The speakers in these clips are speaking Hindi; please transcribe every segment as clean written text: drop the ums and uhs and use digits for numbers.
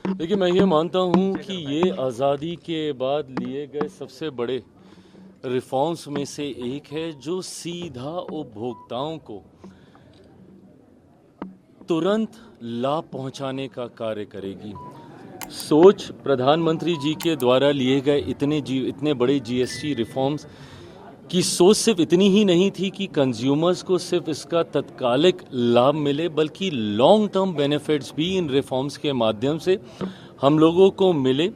देखिए, मैं ये मानता हूँ कि ये आज़ादी के बाद लिए गए सबसे बड़े रिफॉर्म्स में से एक है जो सीधा उपभोक्ताओं को तुरंत लाभ पहुंचाने का कार्य करेगी। सोच प्रधानमंत्री जी के द्वारा लिए गए इतने बड़े जीएसटी रिफॉर्म्स की सोच सिर्फ इतनी ही नहीं थी कि कंज्यूमर्स को सिर्फ इसका तत्कालिक लाभ मिले, बल्कि लॉन्ग टर्म बेनिफिट्स भी इन रिफॉर्म्स के माध्यम से हम लोगों को मिले।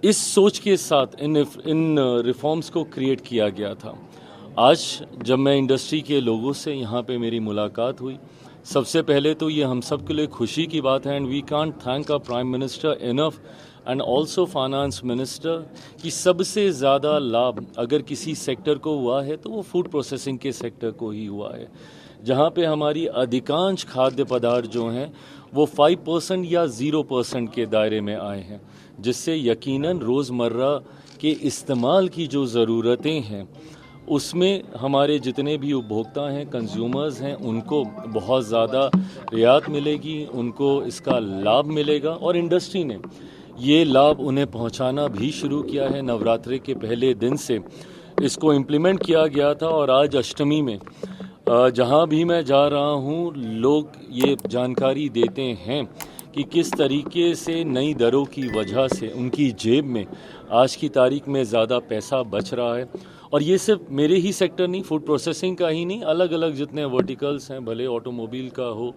इस सोच के साथ इन रिफॉर्म्स को क्रिएट किया गया था। आज जब मैं इंडस्ट्री के लोगों से यहाँ पे मेरी मुलाकात हुई, सबसे पहले तो ये हम सब के लिए खुशी की बात है, and we can't thank a prime minister enough and also finance minister, कि सबसे ज़्यादा लाभ अगर किसी सेक्टर को हुआ है तो वो फूड प्रोसेसिंग के सेक्टर को ही हुआ है, जहाँ पे हमारी अधिकांश खाद्य पदार्थ जो हैं वो 5% या 0% के दायरे में आए हैं, जिससे यकीनन रोज़मर्रा के इस्तेमाल की जो ज़रूरतें हैं उसमें हमारे जितने भी उपभोक्ता हैं, कंज्यूमर्स हैं, उनको बहुत ज़्यादा रियायत मिलेगी, उनको इसका लाभ मिलेगा। और इंडस्ट्री ने ये लाभ उन्हें पहुंचाना भी शुरू किया है। नवरात्रि के पहले दिन से इसको इम्प्लीमेंट किया गया था और आज अष्टमी में जहां भी मैं जा रहा हूं, लोग ये जानकारी देते हैं कि किस तरीके से नई दरों की वजह से उनकी जेब में आज की तारीख में ज़्यादा पैसा बच रहा है। और ये सिर्फ मेरे ही सेक्टर नहीं, फूड प्रोसेसिंग का ही नहीं, अलग अलग जितने वर्टिकल्स हैं, भले ऑटोमोबाइल का हो,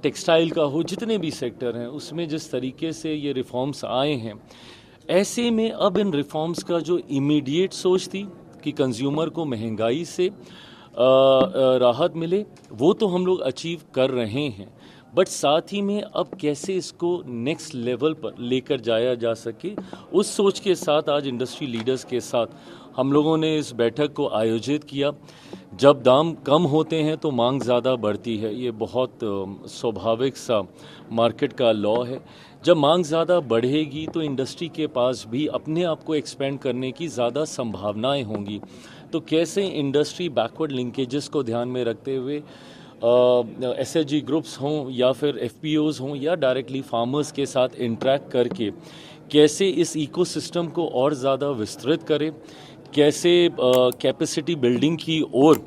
टेक्सटाइल का हो, जितने भी सेक्टर हैं, उसमें जिस तरीके से ये रिफॉर्म्स आए हैं, ऐसे में अब इन रिफॉर्म्स का जो इमीडिएट सोच थी कि कंज्यूमर को महंगाई से राहत मिले, वो तो हम लोग अचीव कर रहे हैं, बट साथ ही में अब कैसे इसको नेक्स्ट लेवल पर लेकर जाया जा सके, उस सोच के साथ आज इंडस्ट्री लीडर्स के साथ हम लोगों ने इस बैठक को आयोजित किया। जब दाम कम होते हैं तो मांग ज़्यादा बढ़ती है, ये बहुत स्वाभाविक सा मार्केट का लॉ है। जब मांग ज़्यादा बढ़ेगी तो इंडस्ट्री के पास भी अपने आप को एक्सपेंड करने की ज़्यादा संभावनाएं होंगी। तो कैसे इंडस्ट्री बैकवर्ड लिंकेजेस को ध्यान में रखते हुए एसएचजी ग्रुप्स हों या फिर एफपीओज हों या डायरेक्टली फार्मर्स के साथ इंटरेक्ट करके कैसे इस इकोसिस्टम को और ज़्यादा विस्तृत करें, कैसे कैपेसिटी बिल्डिंग की ओर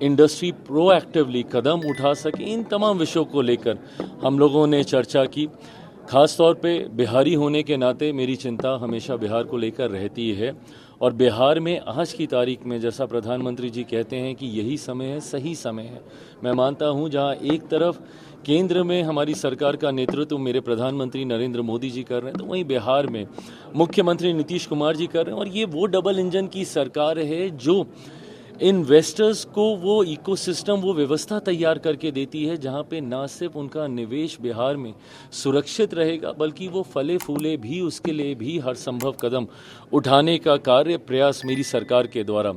इंडस्ट्री प्रोएक्टिवली कदम उठा सके, इन तमाम विषयों को लेकर हम लोगों ने चर्चा की। खास तौर पे बिहारी होने के नाते मेरी चिंता हमेशा बिहार को लेकर रहती है, और बिहार में आज की तारीख में जैसा प्रधानमंत्री जी कहते हैं कि यही समय है, सही समय है। मैं मानता हूं जहां एक तरफ केंद्र में हमारी सरकार का नेतृत्व मेरे प्रधानमंत्री नरेंद्र मोदी जी कर रहे हैं, तो वहीं बिहार में मुख्यमंत्री नीतीश कुमार जी कर रहे हैं। और ये वो डबल इंजन की सरकार है जो इन्वेस्टर्स को वो इकोसिस्टम, वो व्यवस्था तैयार करके देती है जहां पे ना सिर्फ उनका निवेश बिहार में सुरक्षित रहेगा, बल्कि वो फले फूले भी, उसके लिए भी हर संभव कदम उठाने का कार्य प्रयास मेरी सरकार के द्वारा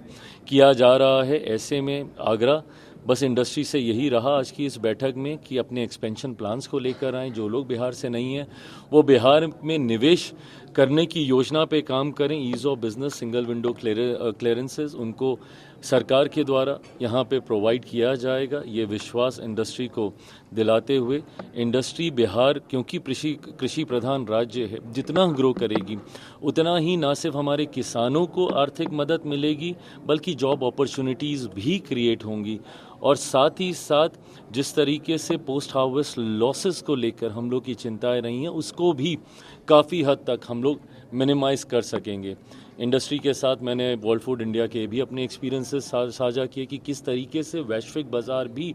किया जा रहा है। ऐसे में आग्रह बस इंडस्ट्री से यही रहा आज की इस बैठक में कि अपने एक्सपेंशन प्लान्स को लेकर आएँ। जो लोग बिहार से नहीं हैं वो बिहार में निवेश करने की योजना पे काम करें। Ease of business, single window clearances उनको सरकार के द्वारा यहाँ पे प्रोवाइड किया जाएगा। ये विश्वास इंडस्ट्री को दिलाते हुए इंडस्ट्री बिहार, क्योंकि कृषि प्रधान राज्य है, जितना ग्रो करेगी उतना ही ना सिर्फ हमारे किसानों को आर्थिक मदद मिलेगी, बल्कि जॉब अपॉर्चुनिटीज़ भी क्रिएट होंगी। और साथ ही साथ जिस तरीके से पोस्ट हार्वेस्ट लॉसेस को लेकर हम लोग की चिंताएं रही हैं, उसको भी काफ़ी हद तक हम लोग मिनिमाइज कर सकेंगे। इंडस्ट्री के साथ मैंने वर्ल्ड फूड इंडिया के भी अपने एक्सपीरियंसेस साझा किए कि किस तरीके से वैश्विक बाजार भी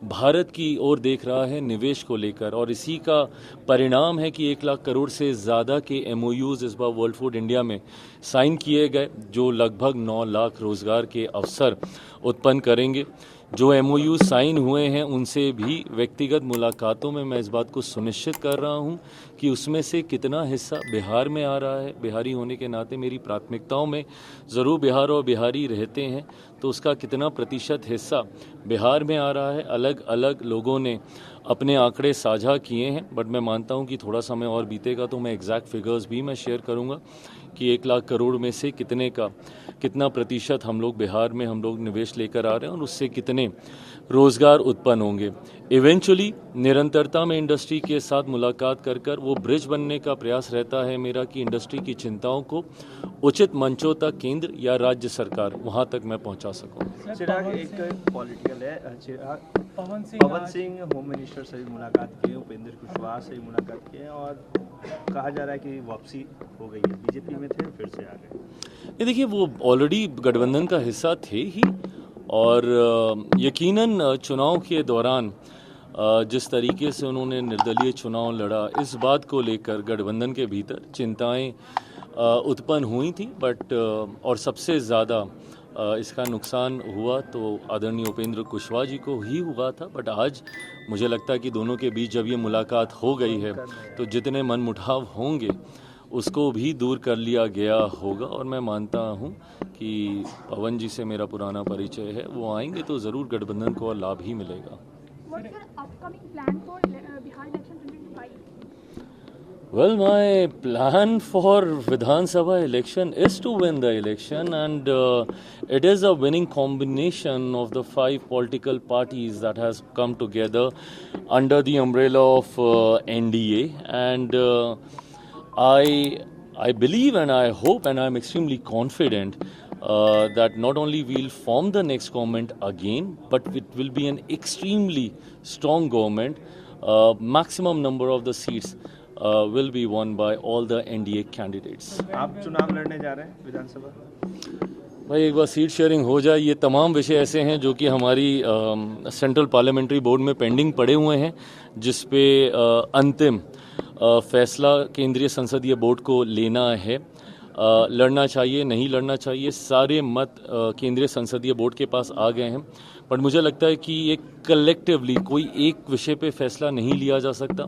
भारत की ओर देख रहा है निवेश को लेकर, और इसी का परिणाम है कि 1 लाख करोड़ से ज़्यादा के एमओयूज़ इस बार वर्ल्ड फूड इंडिया में साइन किए गए, जो लगभग 9 लाख रोज़गार के अवसर उत्पन्न करेंगे। जो एमओयू साइन हुए हैं उनसे भी व्यक्तिगत मुलाकातों में मैं इस बात को सुनिश्चित कर रहा हूं कि उसमें से कितना हिस्सा बिहार में आ रहा है। बिहारी होने के नाते मेरी प्राथमिकताओं में ज़रूर बिहार और बिहारी रहते हैं, तो उसका कितना प्रतिशत हिस्सा बिहार में आ रहा है, अलग अलग लोगों ने अपने आंकड़े साझा किए हैं। बट मैं मानता हूं कि थोड़ा समय और बीतेगा तो मैं एग्जैक्ट फिगर्स भी मैं शेयर करूंगा कि 1 लाख करोड़ में से कितना प्रतिशत हम लोग बिहार में हम लोग निवेश लेकर आ रहे हैं और उससे कितने रोजगार उत्पन्न होंगे। इवेंचुअली निरंतरता में इंडस्ट्री के साथ मुलाकात कर कर वो ब्रिज बनने का प्रयास रहता है मेरा कि इंडस्ट्री की चिंताओं को उचित मंचों तक केंद्र या राज्य सरकार वहां तक मैं पहुंचा सकूं। चिराग, एक पॉलिटिकल है, चिराग पवन सिंह होम मिनिस्टर से भी मुलाकात की, उपेंद्र कुशवाहा से भी मुलाकात की और कहा जा रहा है कि वापसी हो गई है, बीजेपी में थे फिर से आ गए। ये देखिए, वो ऑलरेडी गठबंधन का हिस्सा थे ही और यकीनन चुनाव के दौरान जिस तरीके से उन्होंने निर्दलीय चुनाव लड़ा, इस बात को लेकर गठबंधन के भीतर चिंताएं उत्पन्न हुई थी। बट और सबसे ज़्यादा इसका नुकसान हुआ तो आदरणीय उपेंद्र कुशवाहा जी को ही हुआ था। बट आज मुझे लगता है कि दोनों के बीच जब ये मुलाकात हो गई है तो जितने मनमुटाव होंगे उसको भी दूर कर लिया गया होगा। और मैं मानता हूं कि पवन जी से मेरा पुराना परिचय है, वो आएंगे तो ज़रूर गठबंधन को और लाभ ही मिलेगा। Well, my plan for Vidhan Sabha election is to win the election, and it is a winning combination of the 5 political parties that has come together under the umbrella of NDA. And I believe and I hope and I am extremely confident that not only we'll form the next government again, but it will be an extremely strong government. Maximum number of the seats will be won by all the NDA candidates. आप चुनाव लड़ने जा रहे हैं विधानसभा? भाई, एक बार सीट शेयरिंग हो जाए, ये तमाम विषय ऐसे हैं जो कि हमारी सेंट्रल पार्लियामेंट्री बोर्ड में पेंडिंग पड़े हुए हैं, जिस पे अंतिम फैसला केंद्रीय संसदीय बोर्ड को लेना है। लड़ना चाहिए, नहीं लड़ना चाहिए, सारे मत केंद्रीय संसदीय बोर्ड के पास आ गए हैं। बट मुझे लगता है कि एक कलेक्टिवली कोई एक विषय पे फैसला नहीं लिया जा सकता।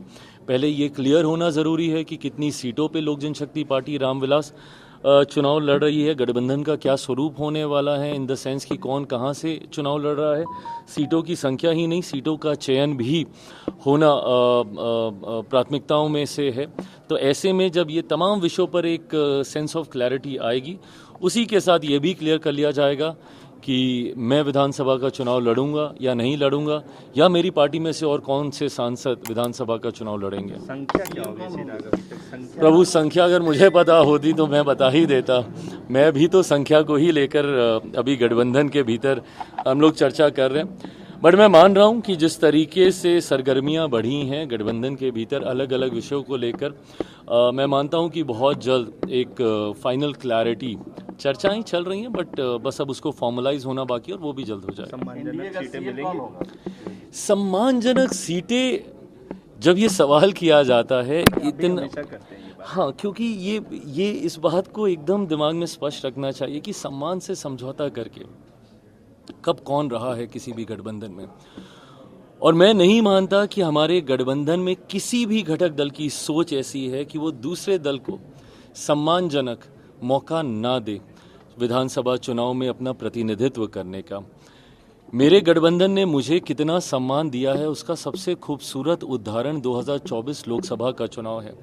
पहले ये क्लियर होना ज़रूरी है कि कितनी सीटों पे लोक जनशक्ति पार्टी रामविलास चुनाव लड़ रही है, गठबंधन का क्या स्वरूप होने वाला है, इन द सेंस कि कौन कहाँ से चुनाव लड़ रहा है। सीटों की संख्या ही नहीं, सीटों का चयन भी होना प्राथमिकताओं में से है। तो ऐसे में जब ये तमाम विषयों पर एक सेंस ऑफ क्लैरिटी आएगी, उसी के साथ ये भी क्लियर कर लिया जाएगा कि मैं विधानसभा का चुनाव लड़ूंगा या नहीं लड़ूंगा, या मेरी पार्टी में से और कौन से सांसद विधानसभा का चुनाव लड़ेंगे। संख्या क्या होगी? प्रभु, संख्या अगर मुझे पता होती तो मैं बता ही देता। मैं भी तो संख्या को ही लेकर अभी गठबंधन के भीतर हम लोग चर्चा कर रहे हैं। बट मैं मान रहा हूं कि जिस तरीके से सरगर्मियां बढ़ी हैं गठबंधन के भीतर अलग अलग विषयों को लेकर, मैं मानता हूं कि बहुत जल्द एक फाइनल क्लैरिटी, चर्चाएं चल रही हैं बट बस अब उसको फॉर्मलाइज होना बाकी है और वो भी जल्द हो जाएगा। सम्मानजनक सीटें मिलेंगी? सम्मानजनक सीटें जब ये सवाल किया जाता है इतना, हाँ, क्योंकि ये इस बात को एकदम दिमाग में स्पष्ट रखना चाहिए कि सम्मान से समझौता करके कब कौन रहा है किसी भी गठबंधन में। और मैं नहीं मानता कि हमारे गठबंधन में किसी भी घटक दल की सोच ऐसी है कि वो दूसरे दल को सम्मानजनक मौका ना दे विधानसभा चुनाव में अपना प्रतिनिधित्व करने का। मेरे गठबंधन ने मुझे कितना सम्मान दिया है उसका सबसे खूबसूरत उदाहरण 2024 लोकसभा का चुनाव है।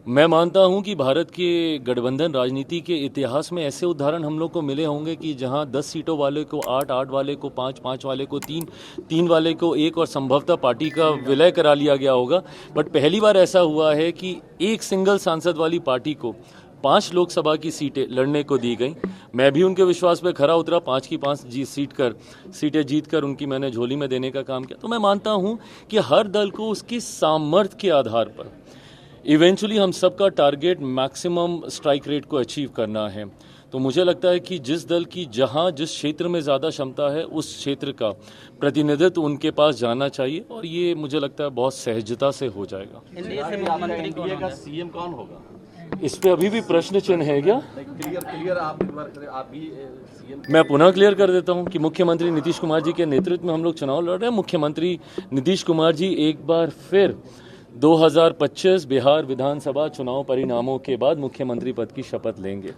मैं मानता हूं कि भारत के गठबंधन राजनीति के इतिहास में ऐसे उदाहरण हम लोग को मिले होंगे कि जहां 10 सीटों वाले को 8, 8 वाले को 5, 5 वाले को 3, 3 वाले को 1 और संभवतः पार्टी का विलय करा लिया गया होगा। बट पहली बार ऐसा हुआ है कि एक सिंगल सांसद वाली पार्टी को 5 लोकसभा की सीटें लड़ने को दी गई। मैं भी उनके विश्वास पे खरा उतरा, 5 की 5 सीटें जीतकर उनकी मैंने झोली में देने का काम किया। तो मैं मानता हूं कि हर दल को उसकी सामर्थ्य के आधार पर इवेंचुअली हम सबका टारगेट मैक्सिमम स्ट्राइक रेट को अचीव करना है। तो मुझे लगता है कि जिस दल की जहां जिस क्षेत्र में ज़्यादा क्षमता है उस क्षेत्र का प्रतिनिधित्व उनके पास जाना चाहिए और ये मुझे लगता है बहुत सहजता से हो जाएगा। एनडीए का सीएम कौन होगा? इस पे अभी भी प्रश्न चिन्ह है क्या? क्लियर आप एक बार करें, आप भी सीएम। मैं पुनः क्लियर कर देता हूं कि मुख्यमंत्री नीतीश कुमार जी के नेतृत्व में हम लोग चुनाव लड़ रहे हैं। मुख्यमंत्री नीतीश कुमार जी एक बार फिर 2025 बिहार विधानसभा चुनाव परिणामों के बाद मुख्यमंत्री पद की शपथ लेंगे।